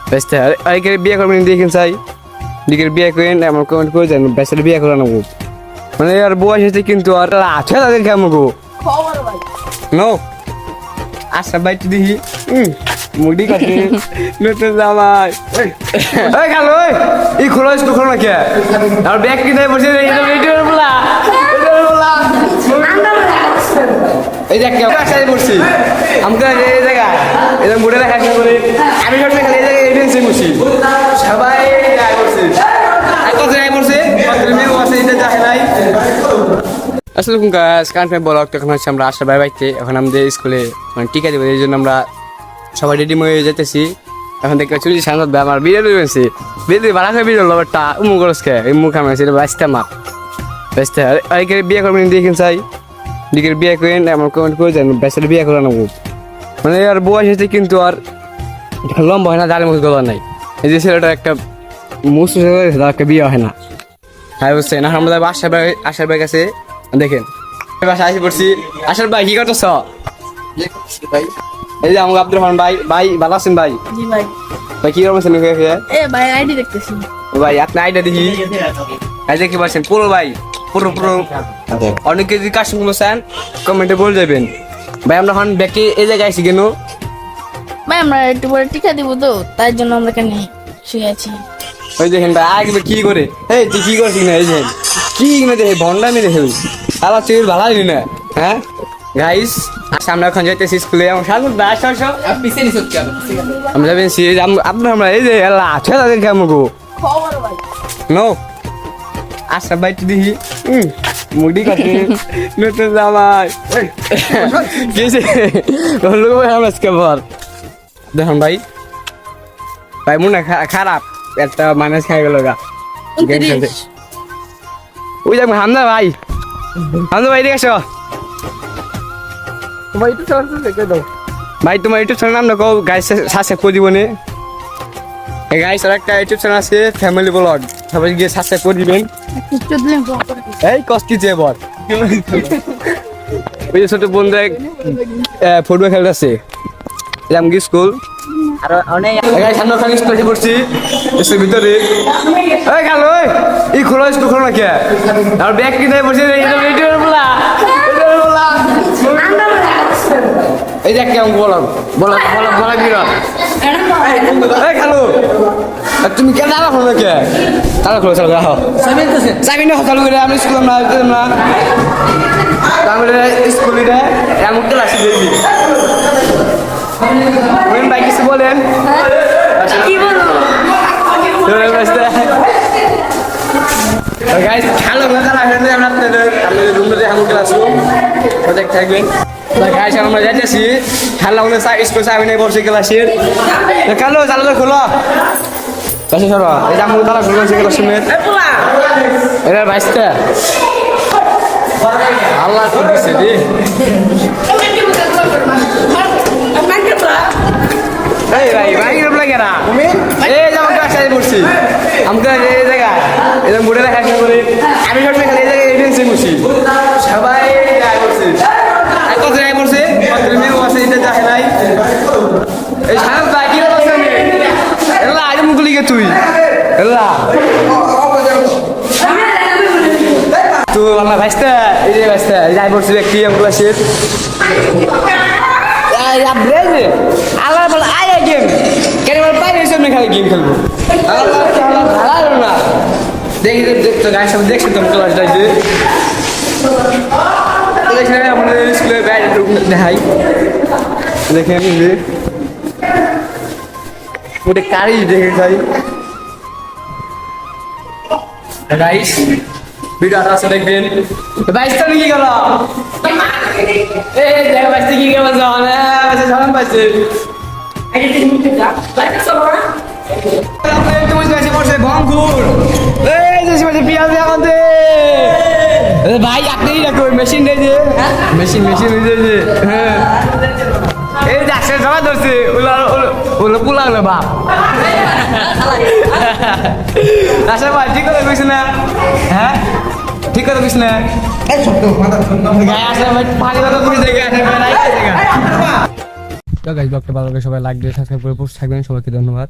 বেস্তে আইকে বিয়ে করবেন দেখেন চাই দিকের বিয়ে করেন এমন কমেন্ট করে দেন বেস্টের বিয়ে করে নেবো মানে আর বয়স হয়েছে কিন্তু আর আছে তাদের কেমন গো নো আচ্ছা বাইটি দেখি মুডি কাটে নতুন জামাই এই খালো এই খোলো স্কুল খোলো না কে আর ব্যাগ কিনে বসে এইটার বলা এই দেখ কেউ আশাই পড়ছি আমাকে এই জায়গা এটা মুড়ে রাখা করে আমি সব খালি এই জায়গায় এজেন্সি বসি সবাই যায় করছে কত যায় করছে মেয়েও আছে এটা যায় নাই আসলে কানফার্ম বলা তখন হচ্ছে আমরা আশা ভাই বাইতে এখন আমাদের স্কুলে মানে টিকা দেবো এই জন্য আমরা সবাই রেডি হয়ে যেতেছি এখন দেখতে চুরি সামনে আমার বিয়ে রয়েছে বিয়ে ভাড়া করে বিয়ে ব্যাপারটা মুখ খরচকে এই মুখ আমি এটা বাইশটা মা বেস্তে আইকে বিয়ে করবেন দেখেন চাই দিকের বিয়ে করেন এমন কমেন্ট করে দেন বেস্টের বিয়ে করে নেবো মানে আর বয়স হয়েছে কিন্তু আর লম্বা হয় না দাঁড়ের মতো গলা নাই এই যে ছেলেটা একটা মুসু একটা বিয়ে হয় না হ্যাঁ বুঝছেন এখন আমাদের আশার ভাই কাছে দেখেন বাসায় আসি পড়ছি আশার ভাই কি করতেছ এই যে আমাকে আব্দুর রহমান ভাই ভাই ভালো আছেন ভাই জি ভাই ভাই কি করছেন ভাই আইডি দেখতেছি ভাই আপনি আইডা দেখি এই দেখতে পাচ্ছেন পুরো ভাই পুরো অনেকে যদি কাস্টমার চান কমেন্টে বলে যাবেন ভাই আমরা এখন ব্যাকে এই জায়গায় আসি কেন ভাই আমরা একটু পরে টিকা দিব তো তার জন্য আমরা কেন শিখেছি ওই দেখেন ভাই আগে কি করে এই তুই কি করছিস না এই যে কি না দেখে ভন্ডা মেরে দেখে আলা তুই ভালো হলি না হ্যাঁ গাইস সামনে এখন যাইতেছি স্কুলে আমার সামনে দাস পিছিয়ে নিছ আমরা যাবেন আপনার আমরা এই যে আল্লাহ আছে তাদের কেমন গো নো আচ্ছা বাইটি দেখি মুডি কাটে নতুন জামাই গেছে লোক ভাই আমরা আজকে বল দেখুন ভাই ভাই মনে খারাপ একটা মানুষ খাই গেল গা ওই যাক হামদা ভাই দেখে আসো ভাই তোমার ইউটিউব চ্যানেল নাম দেখো গাইস সাবস্ক্রাইব করে দিবনে এই গাইস আর একটা ইউটিউব চ্যানেল আছে ফ্যামিলি ব্লগ সবাই গিয়ে সাবস্ক্রাইব করে দিবেন এই কষ্ট কি বল ওই যে ছোট বন্ধু ফুটবল খেলতেছে রামগি স্কুল আর অনেক সামনে ওখানে স্কুলে পড়ছি স্কুলের ভিতরে এই খালো এই খোলো স্কুল খোলো না কে আর ব্যাগ কিনে বসে এইটার বলা এই দেখ কেমন বলা বিরাট এই খালো তুমি কে দাঁড়া খোলো কে তারা খোলো চলো রাখো চাবি না চালু করে আমি স্কুল না তাহলে স্কুলে এমন ক্লাস দেখবি ভাই কিছু বলেন কি বলবো গাইস ভালো কথা লাগলে আমরা আপনাদের রুমে দেখো ক্লাসরুম প্রজেক্ট থাকবেন গাইস আমরা যাচ্ছি খেলা হলে স্কুল চাবি নেই বসে ক্লাসের কালো চালু খোলো কাছে সরো এই জামু তালা খোলো ক্লাসরুমের এরা বাইসটা আল্লাহ তো দিছে রে এই ভাই এরকম লাগে না এই যেমন ক্লাসে পড়ছি আমাকে এই জায়গা এটা মুড়ে রাখা করে আমি সব খালি এই জায়গায় এজেন্সি বসি সবাই যায় করছে কত যায় করছে মেয়েও আছে এটা যায় নাই এই সারা ভাই কি করছে আমি এলা আজ মুখলি গে তুই এলা তো আল্লাহ ভাইস্তা এই যে ভাইস্তা যাই পড়ছি ব্যক্তি আমার ক্লাসের আল্লাহ বলে আয় গেম কেন বল পাই এসে আমি খালি গেম খেলবো আল্লাহ ভালো না দেখি দেখতো গাইস সব দেখছি তো ক্লাসটা যে দেখেন আমাদের স্কুলে ব্যাড দেখাই দেখেন যে ওটা কারি দেখে যাই গাইস ভিডিওটা আছে দেখবেন বাইসটা কি গেল এই দেখো বাইসটা কি গেল জানে আছে জানান পাইছে তুমি কাছে পড়ছে ভঙ্গুর এই যে সবাই পিয়াজ আমাদের ভাই আপনি রাখো মেশিন রে যে মেশিন রে যে হ্যাঁ এই যাচ্ছে সবাই ধরছে ওলা পুলা হলো বাপ আচ্ছা ভাই ঠিক করে কইছ না হ্যাঁ ঠিক করে কইছ না এই ছোট মাথা গায় আসে ভাই পানি কথা তুমি দেখে আসে ভাই তো গাইস ব্লগটা ভালো লাগে সবাই লাইক দিয়ে সাবস্ক্রাইব করে পোস্ট থাকবেন সবাইকে ধন্যবাদ।